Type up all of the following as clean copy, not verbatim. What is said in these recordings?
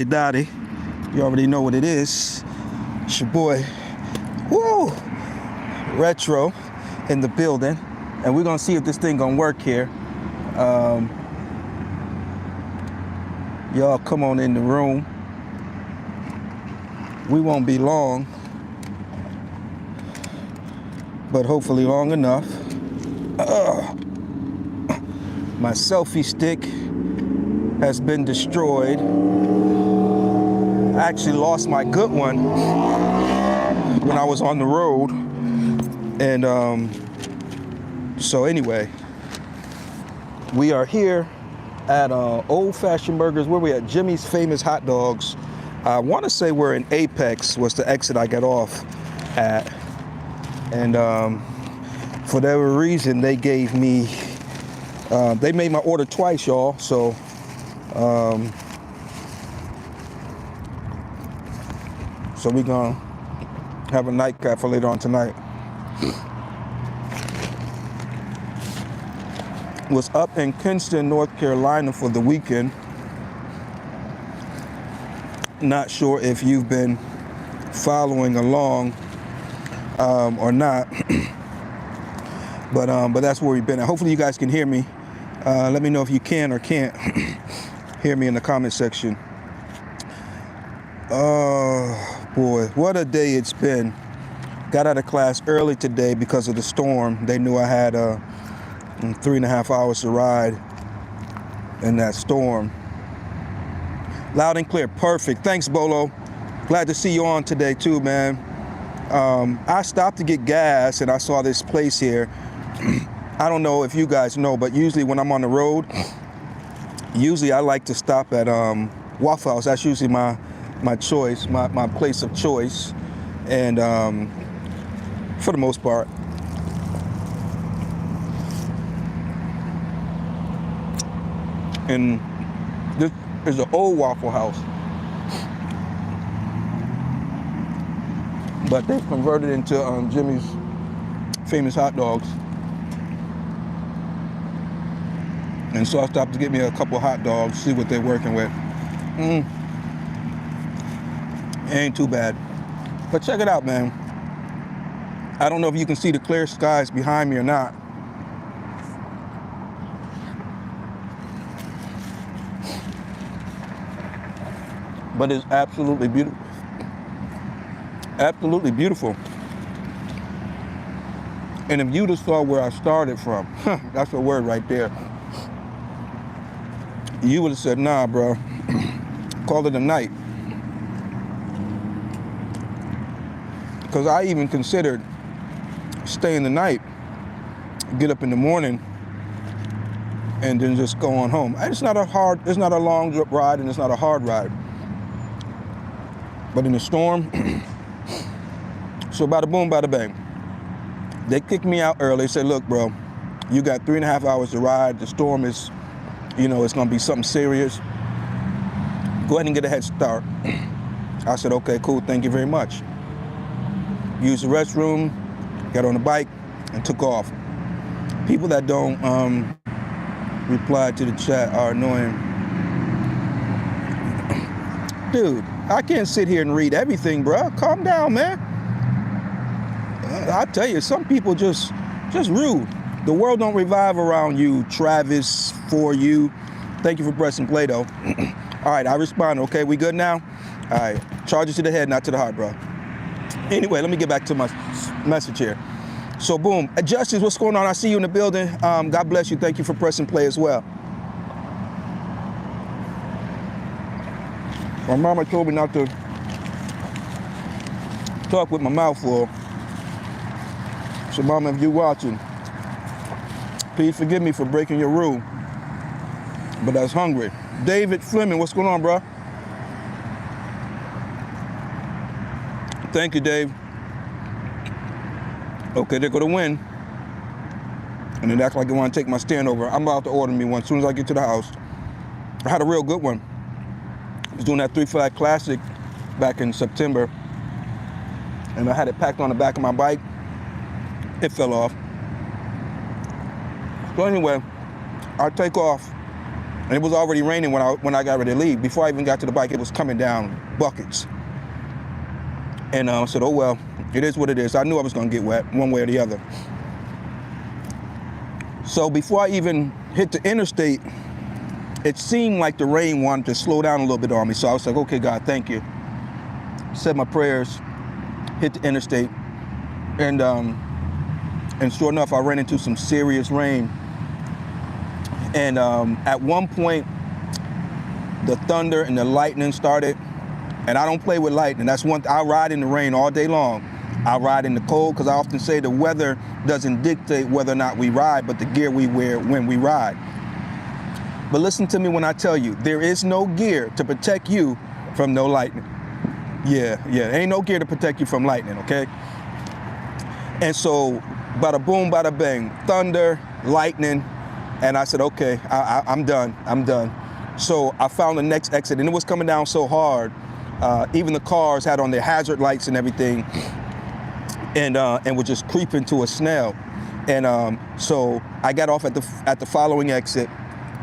Dottie. You already know what it is. It's your boy, woo, Retro in the building. And we're gonna see if this thing gonna work here. Y'all come on in the room. We won't be long, but hopefully long enough. My selfie stick has been destroyed. I actually lost my good one when I was on the road. And so anyway, we are here at Old Fashioned Burgers. Where we at? Jimmy's Famous Hot Dogs. I want to say we're in Apex, was the exit I got off at. And for whatever reason, they gave me, they made my order twice, y'all. So so we're gonna have a nightcap for later on tonight. Was up in Kinston, North Carolina for the weekend. Not sure if you've been following along or not, but that's where we've been at. Hopefully you guys can hear me. Let me know if you can or can't hear me in the comment section. Oh boy, what a day it's been. Got out of class early today because of the storm. They knew I had 3.5 hours to ride in that storm. Loud and clear, perfect. Thanks, Bolo. Glad to see you on today too, man. I stopped to get gas and I saw this place here. I don't know if you guys know, but usually when I'm on the road, I like to stop at Waffle House. That's usually my choice, my place of choice. And for the most part. And this is an old Waffle House, but they've converted into Jimmy's Famous Hot Dogs. And so I stopped to get me a couple hot dogs, see what they're working with. Ain't too bad. But check it out, man. I don't know if you can see the clear skies behind me or not. But it's absolutely beautiful. Absolutely beautiful. And if you just saw where I started from, that's a word right there. You would have said, nah, bro, call it a night. Because I even considered staying the night, get up in the morning, and then just go on home. It's not a long ride and it's not a hard ride. But in the storm, so bada boom, bada bang. They kicked me out early, said, look, bro, you got 3.5 hours to ride. The storm is, it's gonna be something serious. Go ahead and get a head start. I said, okay, cool, thank you very much. Used the restroom, got on the bike, and took off. People that don't reply to the chat are annoying. Dude, I can't sit here and read everything, bro. Calm down, man. I tell you, some people just rude. The world don't revive around you, Travis, for you. Thank you for pressing play, though. All right, I respond. Okay, we good now? All right, charge it to the head, not to the heart, bro. Anyway, let me get back to my message here. So, boom. Justice, what's going on? I see you in the building. God bless you. Thank you for pressing play as well. My mama told me not to talk with my mouth full. So, mama, if you're watching, please forgive me for breaking your rule. But I was hungry. David Fleming, what's going on, bro? Thank you, Dave. Okay, they're gonna win. And it acts like they want to take my stand over. I'm about to order me one as soon as I get to the house. I had a real good one. I was doing that 3 Flag Classic back in September. And I had it packed on the back of my bike. It fell off. So anyway, I take off And it was already raining when I got ready to leave. Before I even got to the bike, it was coming down buckets. And I said, oh well, it is what it is. I knew I was gonna get wet one way or the other. So before I even hit the interstate, it seemed like the rain wanted to slow down a little bit on me. So I was like, okay, God, thank you. Said my prayers, hit the interstate, and sure enough, I ran into some serious rain. And at one point, the thunder and the lightning started. And I don't play with lightning. That's one. I ride in the rain all day long. I ride in the cold because I often say the weather doesn't dictate whether or not we ride, but the gear we wear when we ride. But listen to me when I tell you, there is no gear to protect you from no lightning. Yeah, ain't no gear to protect you from lightning, okay? And so, bada boom, bada bang, thunder, lightning, and I said, okay, I'm done. So I found the next exit, and it was coming down so hard. Even the cars had on their hazard lights and everything, and were just creeping to a snail. And so I got off at the following exit,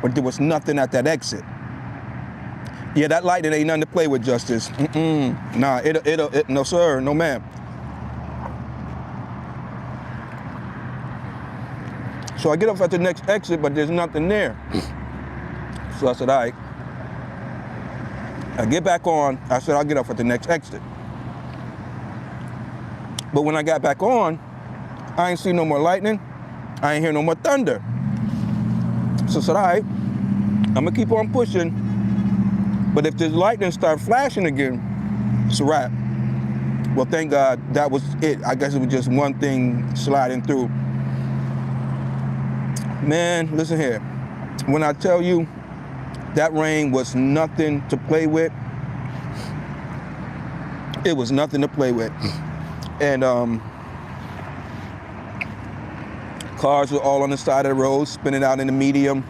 but there was nothing at that exit. Yeah, that lightning ain't nothing to play with, Justice. Nah, no sir, no ma'am. So I get off at the next exit, but there's nothing there. So I said, all right. I get back on, I said, I'll get off at the next exit. But when I got back on, I ain't see no more lightning. I ain't hear no more thunder. So I said, all right, I'm gonna keep on pushing. But if this lightning start flashing again, it's a wrap. Well, thank God that was it. I guess it was just one thing sliding through. Man, listen here. When I tell you that rain was nothing to play with, it was nothing to play with. And cars were all on the side of the road, spinning out in the medium.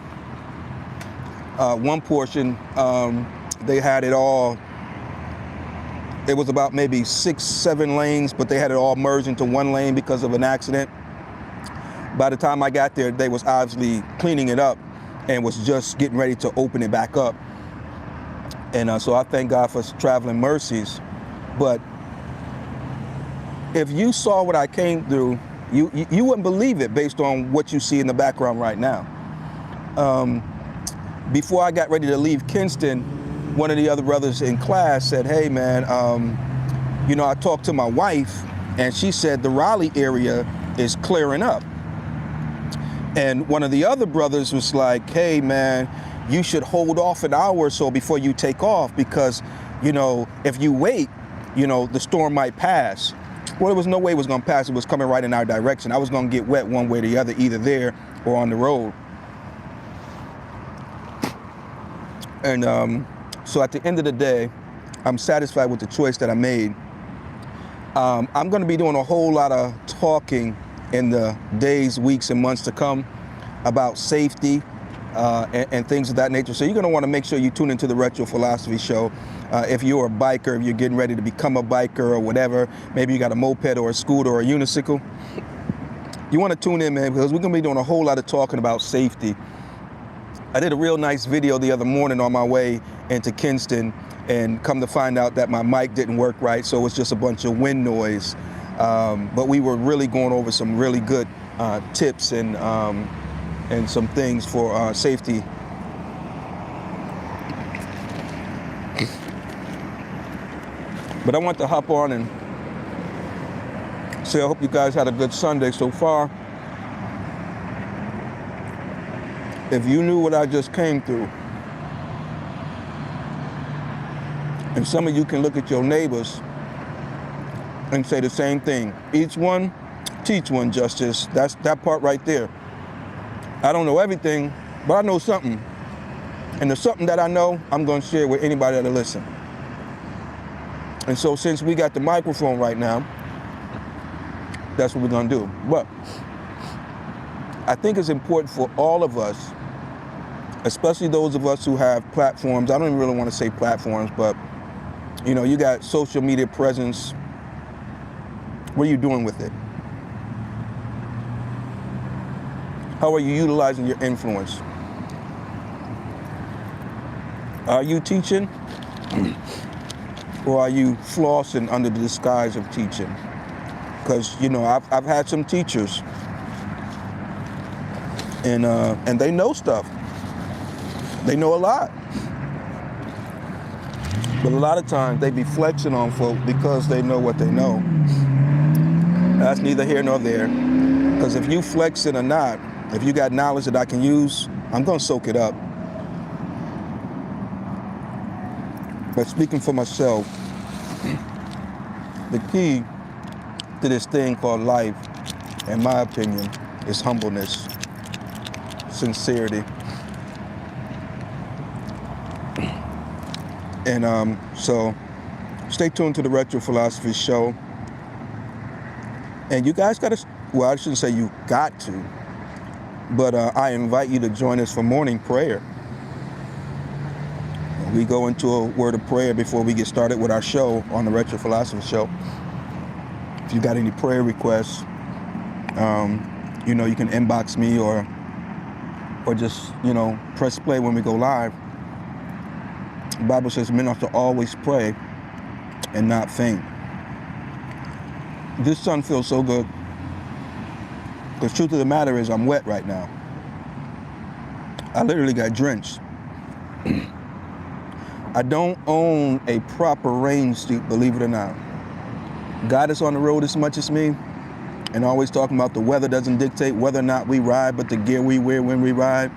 One portion, they had it all. It was about maybe 6-7 lanes, but they had it all merged into one lane because of an accident. By the time I got there, they was obviously cleaning it up and was just getting ready to open it back up. And so I thank God for traveling mercies. But if you saw what I came through, you wouldn't believe it based on what you see in the background right now. Before I got ready to leave Kinston, one of the other brothers in class said, hey man, I talked to my wife and she said the Raleigh area is clearing up. And one of the other brothers was like, hey man, you should hold off an hour or so before you take off because, if you wait, the storm might pass. Well, there was no way it was gonna pass. It was coming right in our direction. I was gonna get wet one way or the other, either there or on the road. And so at the end of the day, I'm satisfied with the choice that I made. I'm gonna be doing a whole lot of talking in the days, weeks, and months to come about safety and things of that nature. So you're gonna wanna make sure you tune into the Retro Philosophy Show. If you're a biker, if you're getting ready to become a biker or whatever, maybe you got a moped or a scooter or a unicycle, you wanna tune in, man, because we're gonna be doing a whole lot of talking about safety. I did a real nice video the other morning on my way into Kinston, and come to find out that my mic didn't work right, so it's just a bunch of wind noise. But we were really going over some really good tips and some things for safety. But I want to hop on and say I hope you guys had a good Sunday so far. If you knew what I just came through, and some of you can look at your neighbors and say the same thing. Each one, teach one, Justice. That's that part right there. I don't know everything, but I know something. And the something that I know, I'm going to share with anybody that'll listen. And so since we got the microphone right now, that's what we're going to do. But I think it's important for all of us, especially those of us who have platforms. I don't even really want to say platforms, but you got social media presence. What are you doing with it? How are you utilizing your influence? Are you teaching? Or are you flossing under the disguise of teaching? Because, you know, I've had some teachers, and they know stuff. They know a lot. But a lot of times they be flexing on folk because they know what they know. That's neither here nor there. Because if you flexing or not, if you got knowledge that I can use, I'm going to soak it up. But speaking for myself, the key to this thing called life, in my opinion, is humbleness, sincerity. And so stay tuned to the Retro Philosophy Show. And you guys got to, well, I shouldn't say you got to, but I invite you to join us for morning prayer. We go into a word of prayer before we get started with our show on the Retro Philosophy Show. If you got any prayer requests, you know, you can inbox me or just, you know, press play when we go live. The Bible says men ought to always pray and not faint. This sun feels so good. The truth of the matter is I'm wet right now. I literally got drenched. I don't own a proper rain suit, believe it or not. God is on the road as much as me, and always talking about the weather doesn't dictate whether or not we ride, but the gear we wear when we ride.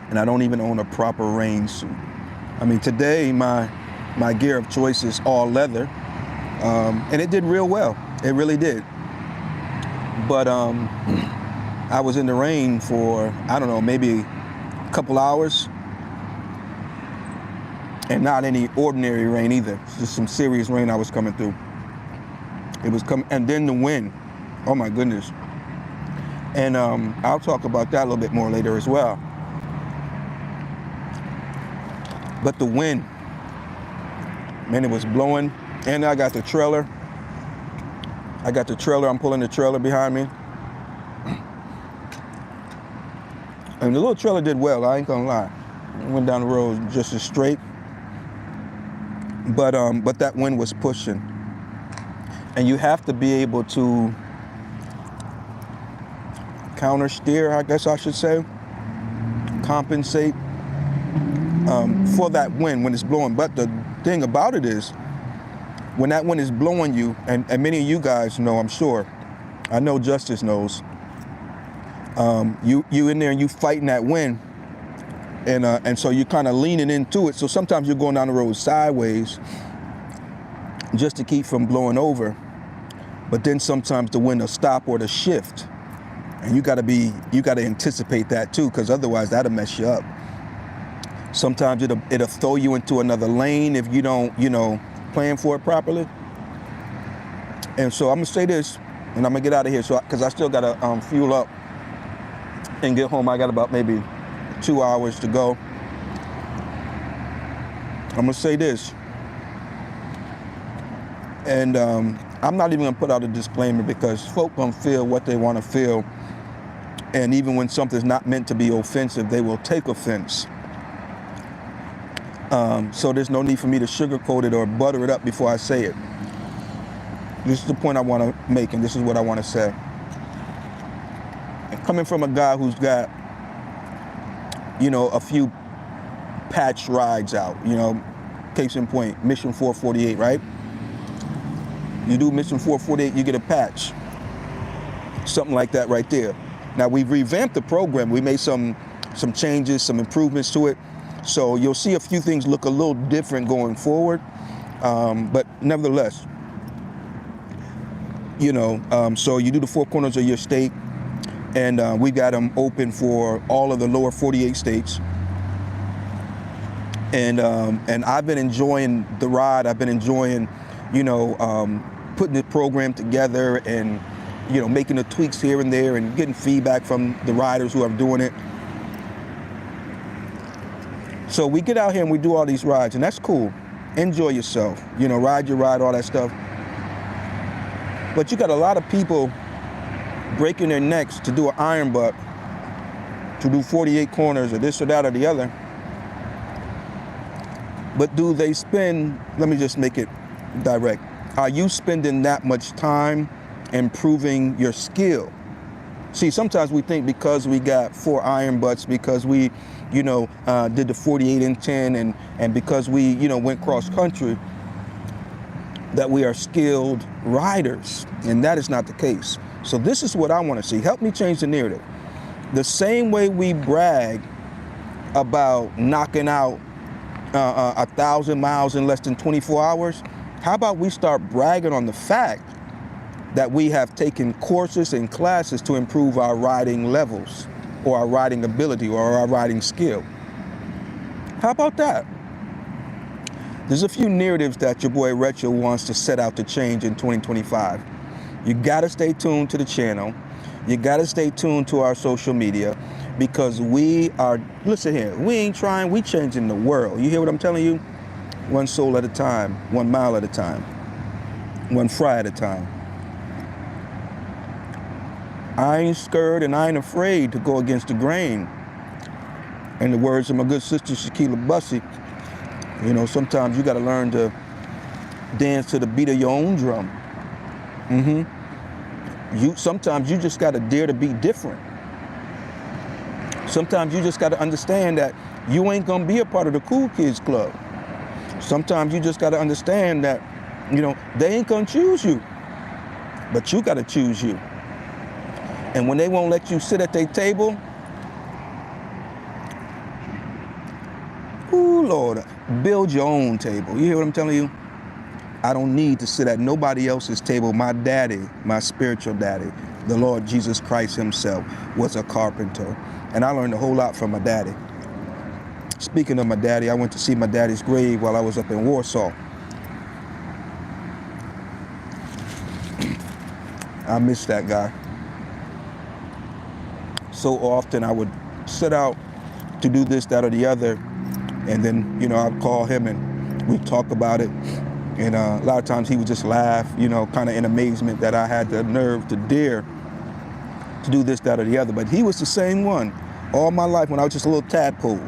And I don't even own a proper rain suit. I mean, today my gear of choice is all leather, and it did real well. It really did. But I was in the rain for, I don't know, maybe a couple hours, and not any ordinary rain either. It's just some serious rain I was coming through. It was coming, and then the wind. Oh my goodness. And I'll talk about that a little bit more later as well. But the wind, man, it was blowing. And I got the trailer. I'm pulling the trailer behind me. And the little trailer did well, I ain't gonna lie. It went down the road just as straight. But that wind was pushing. And you have to be able to counter steer, I guess I should say, compensate for that wind when it's blowing. But the thing about it is, when that wind is blowing you, and many of you guys know, I'm sure, I know Justice knows, you in there and you fighting that wind, and so you're kind of leaning into it. So sometimes you're going down the road sideways just to keep from blowing over. But then sometimes the wind will stop or to shift, and you got to anticipate that too, because otherwise that'll mess you up. Sometimes it'll throw you into another lane if you don't, you know, plan for it properly. And so I'm gonna say this, and I'm gonna get out of here, so because I still gotta fuel up and get home. I got about maybe 2 hours to go. I'm gonna say this, and I'm not even gonna put out a disclaimer, because folk gonna feel what they want to feel, and even when something's not meant to be offensive, they will take offense. So there's no need for me to sugarcoat it or butter it up before I say it. This is the point I want to make, and this is what I want to say. And coming from a guy who's got, you know, a few patch rides out, you know, case in point, Mission 448, right? You do Mission 448, you get a patch. Something like that right there. Now, we've revamped the program. We made some changes, some improvements to it. So you'll see a few things look a little different going forward. But nevertheless, you know, so you do the 4 corners of your state, and we got them open for all of the lower 48 states. And I've been enjoying the ride. I've been enjoying, you know, putting the program together, and, you know, making the tweaks here and there, and getting feedback from the riders who are doing it. So we get out here and we do all these rides, and that's cool. Enjoy yourself, you know, ride your ride, all that stuff. But you got a lot of people breaking their necks to do an iron butt, to do 48 corners or this or that or the other. But do they spend, let me just make it direct. Are you spending that much time improving your skill? See, sometimes we think because we got 4 iron butts, because we, did the 48 and 10, and because we, went cross country, that we are skilled riders, and that is not the case. So this is what I want to see. Help me change the narrative. The same way we brag about knocking out 1,000 miles in less than 24 hours, how about we start bragging on the fact that we have taken courses and classes to improve our riding levels, or our riding ability, or our riding skill? How about that? There's a few narratives that your boy Retro wants to set out to change in 2025. You gotta stay tuned to the channel. You gotta stay tuned to our social media, because we are, listen here, we ain't trying, we changing the world. You hear what I'm telling you? One soul at a time, 1 mile at a time, 1 fry at a time. I ain't scared and I ain't afraid to go against the grain. In the words of my good sister Shaquilla Bussy, sometimes you got to learn to dance to the beat of your own drum. Sometimes you just got to dare to be different. Sometimes you just got to understand that you ain't going to be a part of the cool kids club. Sometimes you just got to understand that, they ain't going to choose you, but you got to choose you. And when they won't let you sit at their table, ooh, Lord, build your own table. You hear what I'm telling you? I don't need to sit at nobody else's table. My daddy, my spiritual daddy, the Lord Jesus Christ himself, was a carpenter. And I learned a whole lot from my daddy. Speaking of my daddy, I went to see my daddy's grave while I was up in Warsaw. I miss that guy. So often I would set out to do this, that, or the other, and then, I'd call him and we'd talk about it. And a lot of times he would just laugh, kind of in amazement that I had the nerve to dare to do this, that, or the other. But he was the same one all my life when I was just a little tadpole.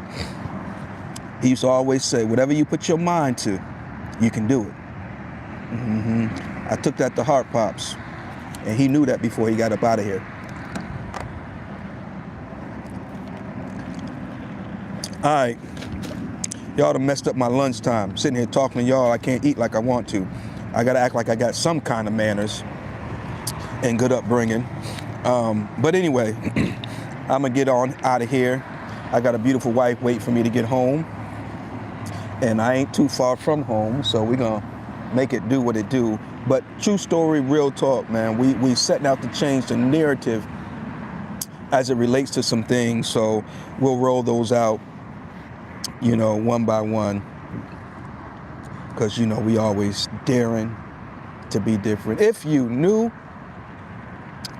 He used to always say, whatever you put your mind to, you can do it. I took that to heart, Pops. And he knew that before he got up out of here. All right, y'all done messed up my lunchtime. Sitting here talking to y'all, I can't eat like I want to. I gotta act like I got some kind of manners and good upbringing. But anyway, I'm gonna get on out of here. I got a beautiful wife waiting for me to get home. And I ain't too far from home, so we're gonna make it do what it do. But true story, real talk, man. We setting out to change the narrative as it relates to some things, so we'll roll those out, one by one, because, we always daring to be different. If you knew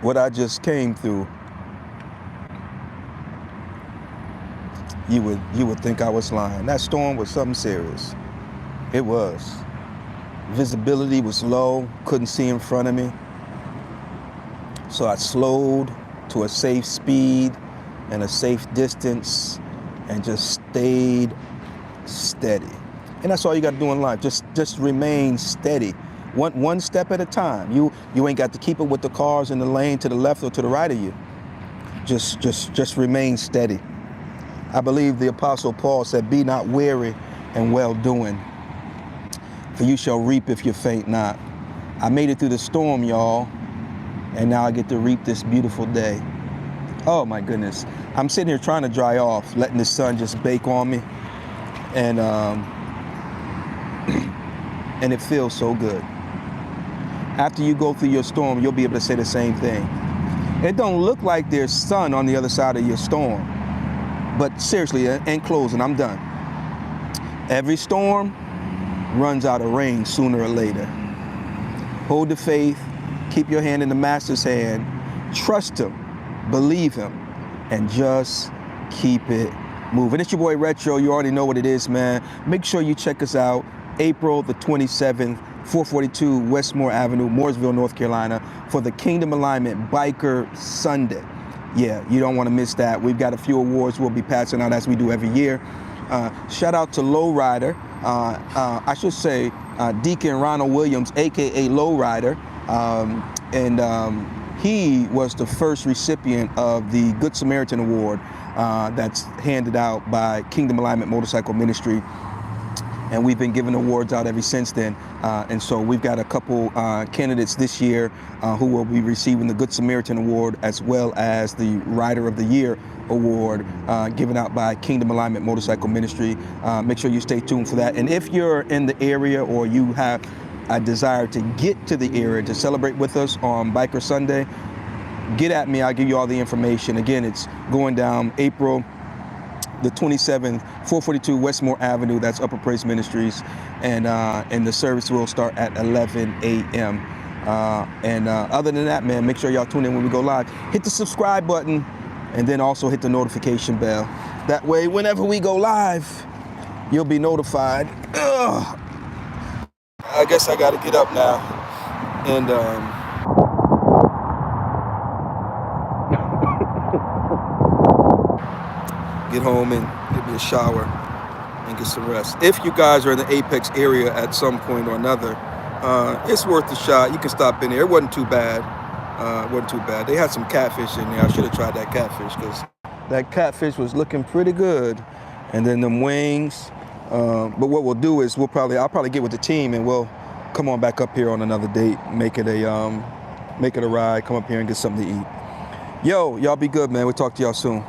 what I just came through, you would think I was lying. That storm was something serious. It was. Visibility was low, couldn't see in front of me. So I slowed to a safe speed and a safe distance and just stayed steady. And that's all you got to do in life. Just remain steady. One step at a time. You ain't got to keep it with the cars in the lane to the left or to the right of you. Just remain steady. I believe the Apostle Paul said, be not weary in well-doing, for you shall reap if you faint not. I made it through the storm, y'all, and now I get to reap this beautiful day. Oh my goodness. I'm sitting here trying to dry off, letting the sun just bake on me, and and it feels so good. After you go through your storm, you'll be able to say the same thing. It don't look like there's sun on the other side of your storm. But seriously, in closing, I'm done. Every storm runs out of rain sooner or later. Hold the faith, keep your hand in the master's hand, trust him, believe him, and just keep it moving. It's your boy Retro. You already know what it is, man. Make sure you check us out April the 27th, 442 Westmore Avenue, Mooresville, North Carolina, for the Kingdom Alignment Biker Sunday. Yeah, you don't want to miss that. We've got a few awards we'll be passing out as we do every year. Shout out to Lowrider. I should say Deacon Ronald Williams, aka Lowrider, he was the first recipient of the Good Samaritan Award that's handed out by Kingdom Alignment Motorcycle Ministry. And we've been giving awards out ever since then. And so we've got a couple candidates this year who will be receiving the Good Samaritan Award, as well as the Rider of the Year Award given out by Kingdom Alignment Motorcycle Ministry. Make sure you stay tuned for that. And if you're in the area or you have a desire to get to the area to celebrate with us on Biker Sunday, get at me. I'll give you all the information. Again, it's going down April the 27th, 442 Westmore Avenue. That's Upper Praise Ministries, and the service will start at 11 a.m. Other than that, man, make sure y'all tune in when we go live. Hit the subscribe button, and then also hit the notification bell. That way, whenever we go live, you'll be notified. Ugh. I guess I gotta get up now, and get home and give me a shower and get some rest. If you guys are in the Apex area at some point or another, it's worth a shot. You can stop in there. It wasn't too bad. They had some catfish in there. I should have tried that catfish, because that catfish was looking pretty good. And then them wings. But what we'll do is I'll probably get with the team, and we'll come on back up here on another date, make it a ride, come up here and get something to eat. Yo, y'all be good, man. We'll talk to y'all soon.